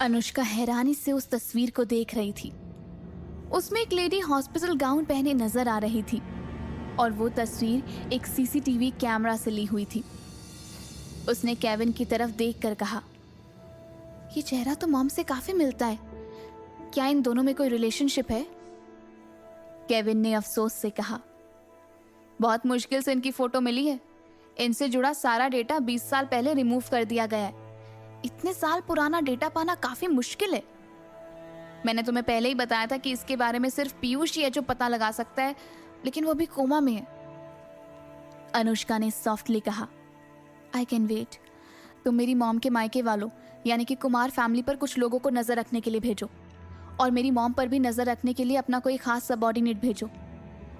अनुष्का हैरानी से उस तस्वीर को देख रही थी। उसमें एक लेडी हॉस्पिटल गाउन पहने नजर आ रही थी और वो तस्वीर एक सीसीटीवी कैमरा से ली हुई थी। उसने केविन की तरफ देखकर कहा, ये चेहरा तो मॉम से काफी मिलता है, क्या इन दोनों में कोई रिलेशनशिप है? केविन ने अफसोस से कहा, बहुत मुश्किल से इनकी फोटो मिली है। इनसे जुड़ा सारा डेटा 20 साल पहले रिमूव कर दिया गया है। इतने साल पुराना डेटा पाना काफी मुश्किल है। मैंने तुम्हें पहले ही बताया था कि इसके बारे में सिर्फ पीयूष ही है जो पता लगा सकता है, लेकिन वो भी कोमा में है। अनुष्का ने सॉफ्टली कहा, आई कैन वेट। तुम मेरी मॉम के मायके वालों यानी कि कुमार फैमिली पर कुछ लोगों को नजर रखने के लिए भेजो और मेरी मॉम पर भी नजर रखने के लिए अपना कोई खास सबऑर्डिनेट भेजो।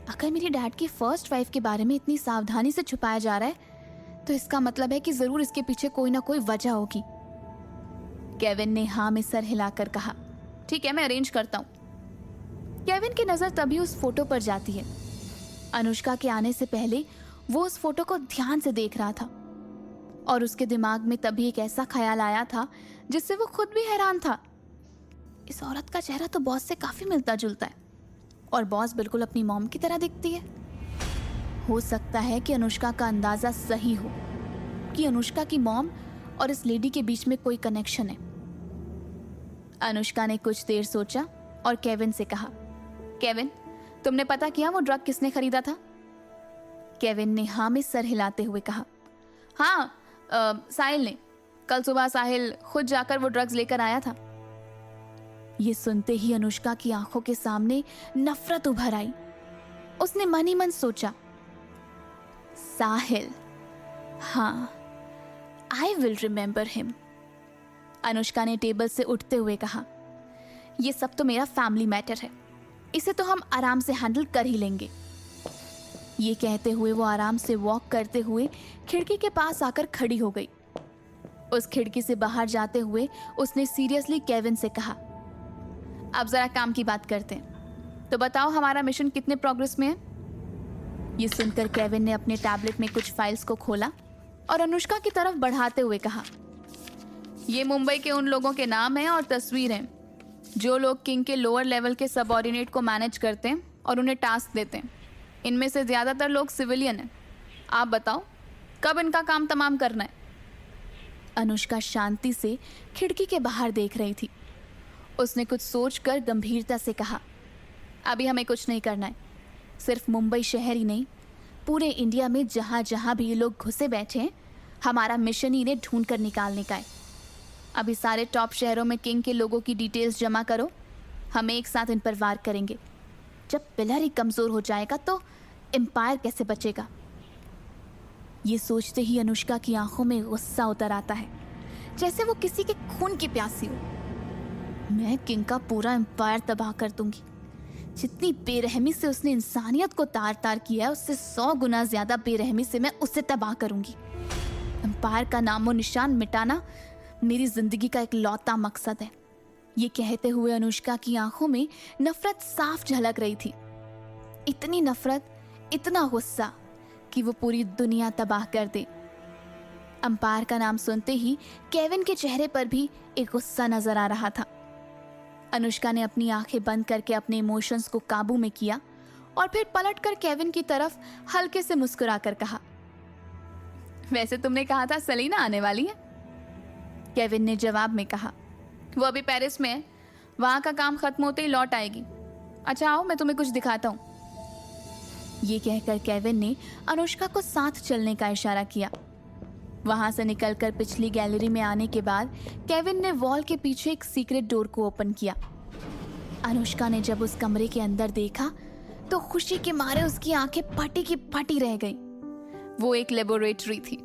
अगर मेरी डैड की फर्स्ट वाइफ के बारे में इतनी सावधानी से छुपाया जा रहा है तो इसका मतलब है कि जरूर इसके पीछे कोई ना कोई वजह होगी। केविन ने हाँ में सर हिलाकर कहा, ठीक है, मैं अरेंज करता हूं। केविन की नजर तभी उस फोटो पर जाती है। अनुष्का के आने से पहले वो उस फोटो को ध्यान से देख रहा था और उसके दिमाग में तभी एक ऐसा ख्याल आया था जिससे वो खुद भी हैरान था। इस औरत का चेहरा तो बॉस से काफी मिलता जुलता है और बॉस बिल्कुल अपनी मॉम की तरह दिखती है। हो सकता है कि अनुष्का का अंदाजा सही हो कि अनुष्का की मॉम और इस लेडी के बीच में कोई कनेक्शन है। अनुष्का ने कुछ देर सोचा और केविन से कहा, केविन, तुमने पता किया वो ड्रग किसने खरीदा था? केविन ने हाँ में सर हिलाते हुए कहा, हाँ, साहिल ने। कल सुबह साहिल खुद जाकर वो ड्रग्स लेकर आया था। ये सुनते ही अनुष्का की आंखों के सामने नफरत उभर आई। उसने मन ही मन सोचा, साहिल, हाँ, I will remember him. Anushka ने टेबल से उठते हुए कहा, ये सब तो मेरा फैमिली मैटर है, इसे तो हम आराम से हैंडल कर ही लेंगे। ये कहते हुए वो आराम से वॉक करते हुए खिड़की के पास आकर खड़ी हो गई। उस खिड़की से बाहर जाते हुए उसने सीरियसली केविन से कहा, अब जरा काम की बात करते हैं, तो बताओ हमारा मिशन कितने प्रोग्रेस में है? ये सुनकर केविन ने अपने टैबलेट में कुछ फाइल्स को खोला और अनुष्का की तरफ बढ़ाते हुए कहा, ये मुंबई के उन लोगों के नाम हैं और तस्वीरें जो लोग किंग के लोअर लेवल के सबऑर्डिनेट को मैनेज करते हैं और उन्हें टास्क देते हैं। इनमें से ज्यादातर लोग सिविलियन हैं। आप बताओ कब इनका काम तमाम करना है? अनुष्का शांति से खिड़की के बाहर देख रही थी। उसने कुछ सोचकर गंभीरता से कहा, अभी हमें कुछ नहीं करना है। सिर्फ मुंबई शहर ही नहीं, पूरे इंडिया में जहाँ जहाँ भी ये लोग घुसे बैठे हैं, हमारा मिशन ही इन्हें ढूंढ कर निकालने का है। अभी सारे टॉप शहरों में किंग के लोगों की डिटेल्स जमा करो, हम एक साथ इन पर वार करेंगे। जब पिलर ही कमजोर हो जाएगा तो एम्पायर कैसे बचेगा? ये सोचते ही अनुष्का की आंखों में गुस्सा उतर आता है, जैसे वो किसी के खून की प्यासी हो। मैं किंग का पूरा एम्पायर तबाह कर दूंगी। जितनी बेरहमी से उसने इंसानियत को तार तार किया है, उससे 100 गुना ज्यादा बेरहमी से मैं उसे तबाह करूंगी। एम्पायर का नामो निशान मिटाना मेरी जिंदगी का एक लौता मकसद है। ये कहते हुए अनुष्का की आंखों में नफरत साफ झलक रही थी। इतनी नफरत, इतना गुस्सा कि वो पूरी दुनिया तबाह कर दे। अंपायर का नाम सुनते ही केविन के चेहरे पर भी एक गुस्सा नजर आ रहा था। अनुष्का ने अपनी आंखें बंद करके अपने इमोशंस को काबू में किया और फिर पलटकर केविन की तरफ हल्के से मुस्कुराकर कहा, वैसे तुमने कहा था सलीना आने वाली है? केविन ने जवाब में कहा, वो अभी पेरिस में है, वहां का काम खत्म होते ही लौट आएगी। अच्छा आओ, मैं तुम्हें कुछ दिखाता हूँ। ये कहकर केविन ने अनुष्का को साथ चलने का इशारा किया। वहां से निकलकर पिछली गैलरी में आने के बाद केविन ने वॉल के पीछे एक सीक्रेट डोर को ओपन किया। अनुष्का ने जब उस कमरे के अंदर देखा तो खुशी के मारे उसकी आंखें फटी की फटी रह गई। वो एक लेबोरेटरी थी।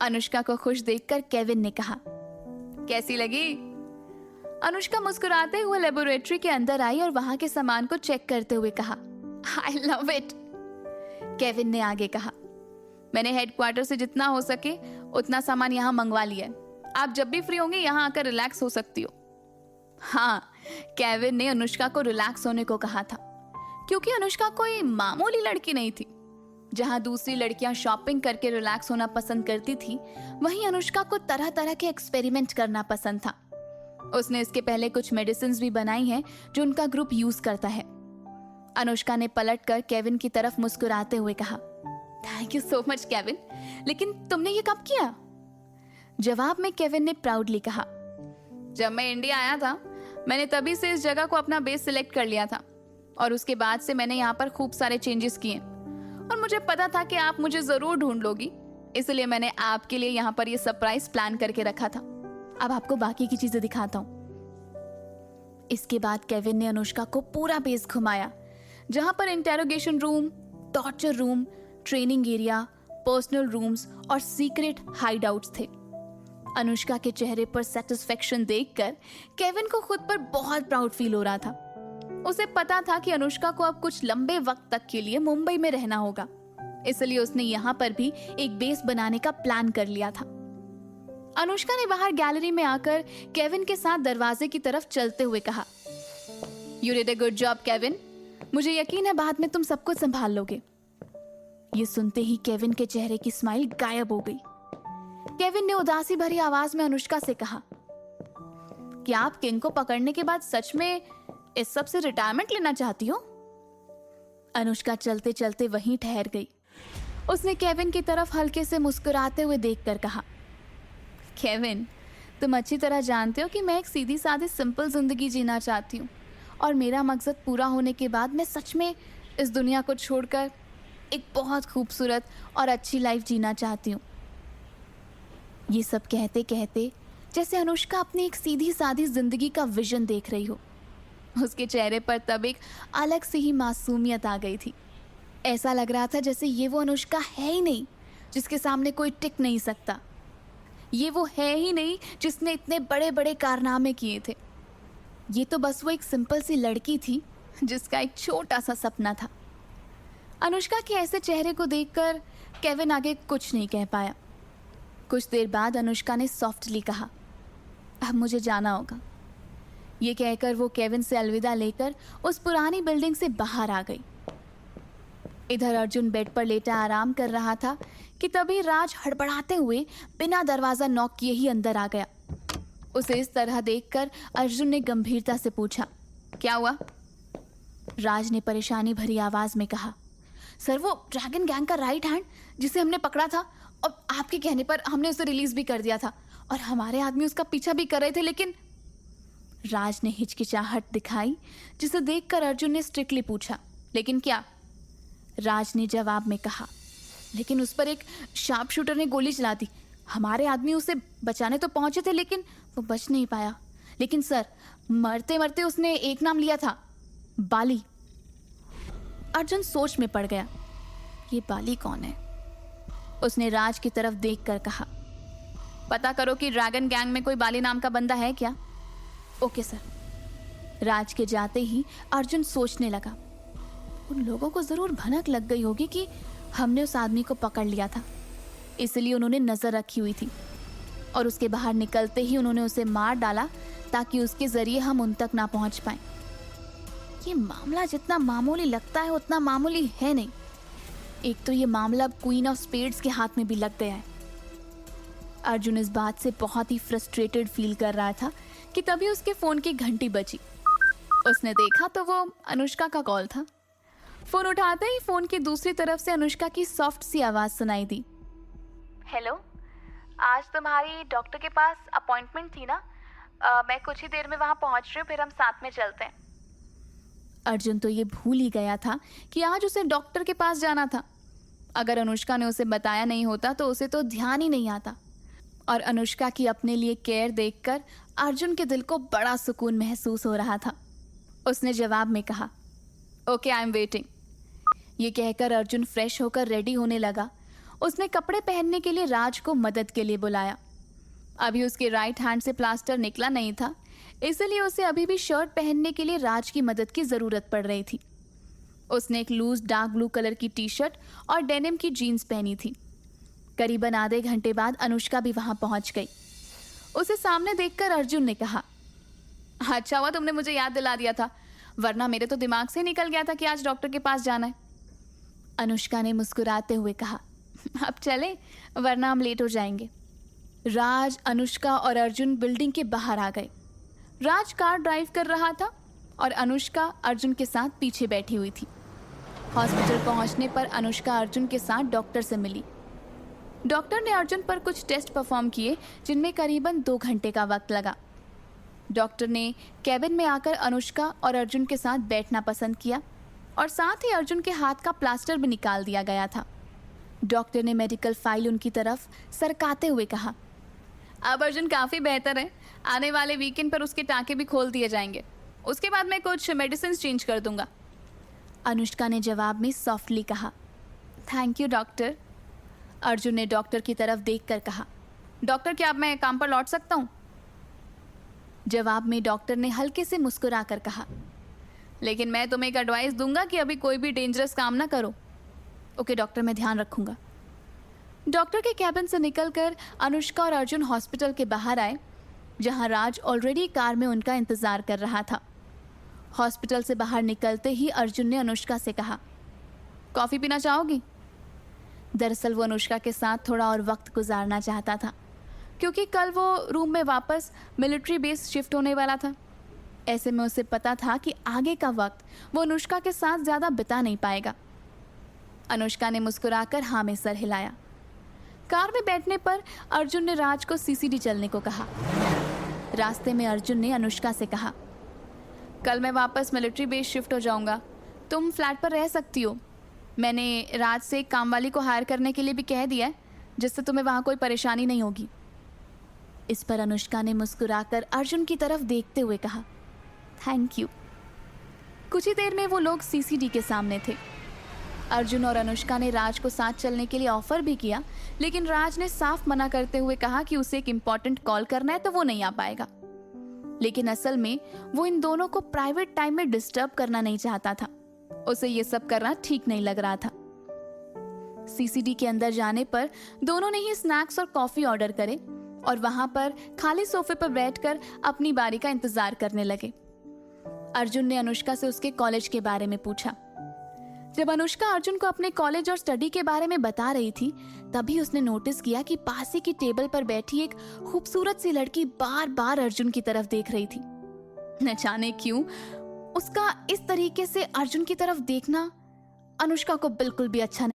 अनुष्का को खुश देखकर केविन ने कहा, कैसी लगी? अनुष्का मुस्कुराते हुए लेबोरेटरी के अंदर आई और वहां के सामान को चेक करते हुए कहा, आई लव इट। केविन ने आगे कहा, मैंने हेडक्वार्टर से जितना हो सके उतना सामान यहाँ मंगवा लिया है। आप जब भी फ्री होंगे यहाँ आकर रिलैक्स हो सकती हो। हाँ, केविन ने अनुष्का को रिलैक्स होने को कहा था, क्योंकि अनुष्का कोई मामूली लड़की नहीं थी। जहां दूसरी लड़कियां शॉपिंग करके रिलैक्स होना पसंद करती थी, वहीं अनुष्का को तरह तरह के एक्सपेरिमेंट करना पसंद था। उसने इसके पहले कुछ मेडिसिन भी बनाई हैं जो उनका ग्रुप यूज करता है। अनुष्का ने पलटकर केविन की तरफ मुस्कुराते हुए कहा, thank you so much Kevin, लेकिन तुमने ये कब किया? जवाब में केविन ने प्राउडली कहा, जब मैं इंडिया आया था मैंने तभी से इस जगह को अपना बेस सिलेक्ट कर लिया था और उसके बाद से मैंने यहाँ पर खूब सारे चेंजेस किए और मुझे पता था कि आप मुझे जरूर ढूंढ लोगी, इसलिए मैंने आपके लिए यहाँ पर ये सरप्राइज प्लान करके रखा था। अब आपको बाकी की चीजें दिखाता हूँ। इसके बाद केविन ने अनुष्का को पूरा बेस घुमाया, जहां पर interrogation room, torture room, training area, personal rooms और सीक्रेट हाइडआउट्स थे। अनुष्का के चेहरे पर सेटिस्फेक्शन देखकर केविन को खुद पर बहुत प्राउड फील हो रहा था। उसे पता था कि अनुष्का को अब कुछ लंबे वक्त तक के लिए मुंबई में रहना होगा, इसलिए उसने यहाँ पर भी एक बेस बनाने का प्लान कर लिया था। अनुष्का ने बाहर गैलरी में आकर केविन के साथ दरवाजे की तरफ चलते हुए कहा, you did a good job Kevin, मुझे यकीन है बाद में तुम सब कुछ संभाल लोगे। ये सुनते ही केविन के चेहरे की स्माइल गायब हो गई। केविन ने उदासी भरी आवाज में अनुष्का से कहा, क्या आप किंग को पकड़ने के बाद सच में इस सब से रिटायरमेंट लेना चाहती हो? अनुष्का चलते चलते वहीं ठहर गई। उसने केविन की तरफ हल्के से मुस्कुराते हुए देखकर कहा, केविन, तुम अच्छी तरह जानते हो कि मैं एक सीधी सादी सिंपल जिंदगी जीना चाहती हूँ और मेरा मकसद पूरा होने के बाद मैं सच में इस दुनिया को छोड़कर एक बहुत खूबसूरत और अच्छी लाइफ जीना चाहती हूँ। ये सब कहते कहते जैसे अनुष्का अपनी एक सीधी सादी जिंदगी का विजन देख रही हो। उसके चेहरे पर तब एक अलग सी ही मासूमियत आ गई थी। ऐसा लग रहा था जैसे ये वो अनुष्का है ही नहीं जिसके सामने कोई टिक नहीं सकता। ये वो है ही नहीं जिसने इतने बड़े बड़े कारनामे किए थे। ये तो बस वो एक सिंपल सी लड़की थी जिसका एक छोटा सा सपना था। अनुष्का के ऐसे चेहरे को देखकर केविन आगे कुछ नहीं कह पाया। कुछ देर बाद अनुष्का ने सॉफ्टली कहा, अब मुझे जाना होगा। ये कहकर वो केविन से अलविदा लेकर उस पुरानी बिल्डिंग से बाहर आ गई। इधर अर्जुन बेड पर लेटा आराम कर रहा था कि तभी राज हड़बड़ाते हुए बिना दरवाजा नॉक किए ही अंदर आ गया। उसे इस तरह देखकर अर्जुन ने गंभीरता से पूछा, क्या हुआ? राज ने परेशानी भरी आवाज में कहा, सर वो ड्रैगन गैंग का राइट हैंड जिसे हमने पकड़ा था और आपके कहने पर हमने उसे रिलीज भी कर दिया था और हमारे आदमी उसका पीछा भी कर रहे थे, लेकिन राज ने हिचकिचाहट दिखाई, जिसे देखकर अर्जुन ने स्ट्रिक्टली पूछा, लेकिन क्या? राज ने जवाब में कहा, लेकिन उस पर एक शार्प शूटर ने गोली चला दी। हमारे आदमी उसे बचाने तो पहुंचे थे लेकिन वो बच नहीं पाया। लेकिन सर, मरते मरते उसने एक नाम लिया था, बाली। अर्जुन सोच में पड़ गया, ये बाली कौन है? उसने राज की तरफ देखकर कहा, पता करो कि ड्रैगन गैंग में कोई बाली नाम का बंदा है क्या? Okay sir. राज के जाते ही अर्जुन सोचने लगा, उन लोगों को जरूर भनक लग गई होगी कि हमने उस आदमी को पकड़ लिया था, इसलिए उन्होंने नजर रखी हुई थी और उसके बाहर निकलते ही उन्होंने उसे मार डाला ताकि उसके जरिए हम उन तक ना पहुंच पाए। ये मामला जितना मामूली लगता है उतना मामूली है नहीं। एक तो ये मामला क्वीन ऑफ स्पेड्स के हाथ में भी लग गया है। अर्जुन इस बात से बहुत ही फ्रस्ट्रेटेड फील कर रहा था कि तभी उसके फोन की घंटी बजी। उसने देखा तो वो अनुष्का का कॉल था। फोन उठाते ही फोन की दूसरी तरफ से अनुष्का की सॉफ्ट सी आवाज सुनाई दी, हेलो, आज तुम्हारी डॉक्टर के पास अपॉइंटमेंट थी ना? मैं कुछ ही देर में वहां पहुंच रही हूँ, फिर हम साथ में चलते हैं। अर्जुन तो ये भूल ही गया था कि आज उसे डॉक्टर के पास जाना था। अगर अनुष्का ने उसे बताया नहीं होता तो उसे तो ध्यान ही नहीं आता। और अनुष्का की अपने लिए केयर देखकर अर्जुन के दिल को बड़ा सुकून महसूस हो रहा था। उसने जवाब में कहा, ओके, आई एम वेटिंग। ये कहकर अर्जुन फ्रेश होकर रेडी होने लगा। उसने कपड़े पहनने के लिए राज को मदद के लिए बुलाया। अभी उसके राइट हैंड से प्लास्टर निकला नहीं था, इसलिए उसे अभी भी शर्ट पहनने के लिए राज की मदद की ज़रूरत पड़ रही थी। उसने एक लूज डार्क ब्लू कलर की टी शर्ट और डेनिम की जीन्स पहनी थी। करीबन आधे घंटे बाद अनुष्का भी वहां पहुंच गई। उसे सामने देखकर अर्जुन ने कहा, अच्छा हुआ तुमने मुझे याद दिला दिया था, वरना मेरे तो दिमाग से निकल गया था कि आज डॉक्टर के पास जाना है। अनुष्का ने मुस्कुराते हुए कहा, अब चले वरना हम लेट हो जाएंगे। राज, अनुष्का और अर्जुन बिल्डिंग के बाहर आ गए। राज कार ड्राइव कर रहा था और अनुष्का अर्जुन के साथ पीछे बैठी हुई थी। हॉस्पिटल पहुंचने पर अनुष्का अर्जुन के साथ डॉक्टर से मिली। डॉक्टर ने अर्जुन पर कुछ टेस्ट परफॉर्म किए जिनमें करीबन 2 घंटे का वक्त लगा। डॉक्टर ने कैबिन में आकर अनुष्का और अर्जुन के साथ बैठना पसंद किया और साथ ही अर्जुन के हाथ का प्लास्टर भी निकाल दिया गया था। डॉक्टर ने मेडिकल फाइल उनकी तरफ सरकाते हुए कहा, अब अर्जुन काफ़ी बेहतर है। आने वाले वीकेंड पर उसके टाँके भी खोल दिए जाएंगे। उसके बाद मैं कुछ मेडिसिन चेंज कर दूंगा। अनुष्का ने जवाब में सॉफ्टली कहा, थैंक यू डॉक्टर। अर्जुन ने डॉक्टर की तरफ देखकर कहा, डॉक्टर क्या अब मैं काम पर लौट सकता हूँ? जवाब में डॉक्टर ने हल्के से मुस्कुराकर कहा, लेकिन मैं तुम्हें एक एडवाइस दूंगा कि अभी कोई भी डेंजरस काम ना करो। ओके डॉक्टर, मैं ध्यान रखूंगा। डॉक्टर के कैबिन से निकलकर अनुष्का और अर्जुन हॉस्पिटल के बाहर आए, जहां राज ऑलरेडी कार में उनका इंतजार कर रहा था। हॉस्पिटल से बाहर निकलते ही अर्जुन ने अनुष्का से कहा, कॉफ़ी पीना चाहोगी? दरअसल वो अनुष्का के साथ थोड़ा और वक्त गुजारना चाहता था, क्योंकि कल वो रूम में वापस मिलिट्री बेस शिफ्ट होने वाला था। ऐसे में उसे पता था कि आगे का वक्त वो अनुष्का के साथ ज़्यादा बिता नहीं पाएगा। अनुष्का ने मुस्कुराकर हाँ में सर हिलाया। कार में बैठने पर अर्जुन ने राज को सीसीडी चलने को कहा। रास्ते में अर्जुन ने अनुष्का से कहा, कल मैं वापस मिलिट्री बेस शिफ्ट हो जाऊंगा, तुम फ्लैट पर रह सकती हो। मैंने राज से एक काम वाली को हायर करने के लिए भी कह दिया है, जिससे तुम्हें वहाँ कोई परेशानी नहीं होगी। इस पर अनुष्का ने मुस्कुराकर अर्जुन की तरफ देखते हुए कहा, थैंक यू। कुछ ही देर में वो लोग सीसीडी के सामने थे। अर्जुन और अनुष्का ने राज को साथ चलने के लिए ऑफर भी किया, लेकिन राज ने साफ मना करते हुए कहा कि उसे एक इम्पॉर्टेंट कॉल करना है तो वो नहीं आ पाएगा। लेकिन असल में वो इन दोनों को प्राइवेट टाइम में डिस्टर्ब करना नहीं चाहता था। उसे ये सब करना ठीक नहीं लग रहा था। सीसीडी के अंदर जाने पर दोनों ने ही स्नैक्स और कॉफी ऑर्डर करे और वहां पर खाली सोफे पर बैठकर अपनी बारी का इंतजार करने लगे। अर्जुन ने अनुष्का से उसके कॉलेज के बारे में पूछा। जब अनुष्का अर्जुन को अपने कॉलेज और स्टडी के बारे में बता रही थी, तभी उसने नोटिस किया कि पास ही की टेबल पर बैठी एक खूबसूरत सी लड़की बार बार अर्जुन की तरफ देख रही थी। न जाने क्यों उसका इस तरीके से अर्जुन की तरफ देखना अनुष्का को बिल्कुल भी अच्छा